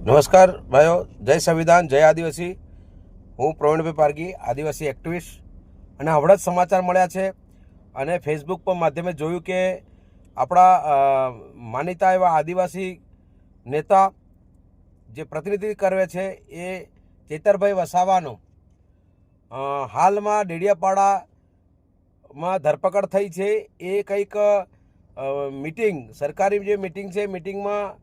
નમસ્કાર ભાઈઓ, જય સંવિધાન, જય આદિવાસી। હું પ્રવીણભાઈ પારગી, આદિવાસી એક્ટિવિસ્ટ। અને હમણાં જ સમાચાર મળ્યા છે અને ફેસબુક પર માધ્યમે જોયું કે આપણા માનીતા એવા આદિવાસી નેતા જે પ્રતિનિધિત્વ કરે છે એ ચેતરભાઈ વસાવાનો હાલમાં ડેડિયાપાડામાં ધરપકડ થઈ છે। એ કંઈક મીટિંગ, સરકારી જે મીટિંગ છે, મીટિંગમાં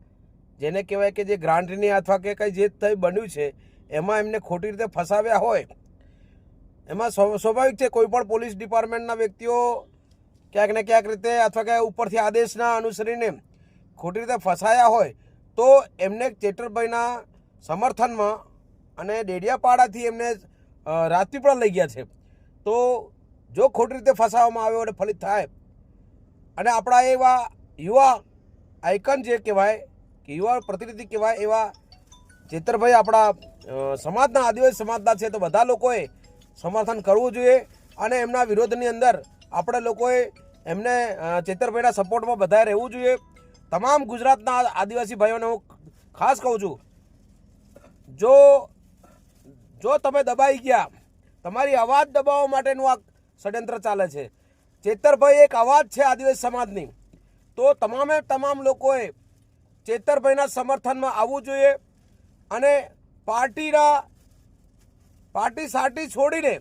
જેને કહેવાય કે જે ગ્રાન્ટની અથવા કે કંઈ જે થઈ બન્યું છે એમાં એમને ખોટી રીતે ફસાવ્યા હોય। એમાં સ્વાભાવિક છે, કોઈ પણ પોલીસ ડિપાર્ટમેન્ટના વ્યક્તિઓ ક્યાંક ને ક્યાંક રીતે અથવા કે ઉપરથી આદેશના અનુસરીને ખોટી રીતે ફસાયા હોય તો એમને ચેતરભાઈના સમર્થનમાં અને ડેડિયાપાડાથી એમને રાજપીપળા લઈ ગયા છે। તો જો ખોટી રીતે ફસાવવામાં આવ્યો અને ફલિત થાય અને આપણા એવા યુવા આઇકન જે કહેવાય કે યુવા પ્રતિનિધિ કહેવાય એવા ચેતરભાઈ આપણા સમાજના, આદિવાસી સમાજના છે, તો બધા લોકોએ સમર્થન કરવું જોઈએ અને એમના વિરોધની અંદર આપણે લોકોએ એમને ચેતરભાઈના સપોર્ટમાં બધાએ રહેવું જોઈએ। તમામ ગુજરાતના આદિવાસી ભાઈઓને હું ખાસ કહું છું, જો તમે દબાઈ ગયા, તમારી અવાજ દબાવવા માટેનું આ ષડયંત્ર ચાલે છે। ચેતરભાઈ એક અવાજ છે આદિવાસી સમાજની, તો તમામ લોકોએ ચેતરભાઈના સમર્થનમાં આવવું જોઈએ અને પાર્ટી સાટી છોડીને,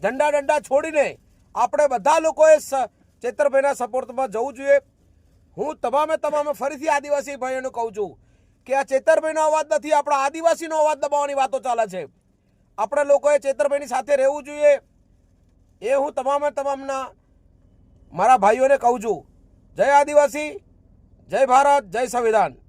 ઝંડા છોડીને આપણે બધા લોકોએ ચેતરભાઈના સપોર્ટમાં જવું જોઈએ। હું તમામે ફરીથી આદિવાસી ભાઈઓને કહું છું કે આ ચેતરભાઈનો અવાજ નથી, આપણા આદિવાસીનો અવાજ દબાવવાની વાતો ચાલે છે। આપણે લોકોએ ચેતરભાઈની સાથે રહેવું જોઈએ, એ હું તમામના મારા ભાઈઓને કહું છું। જય આદિવાસી, જય ભારત, જય સંવિધાન।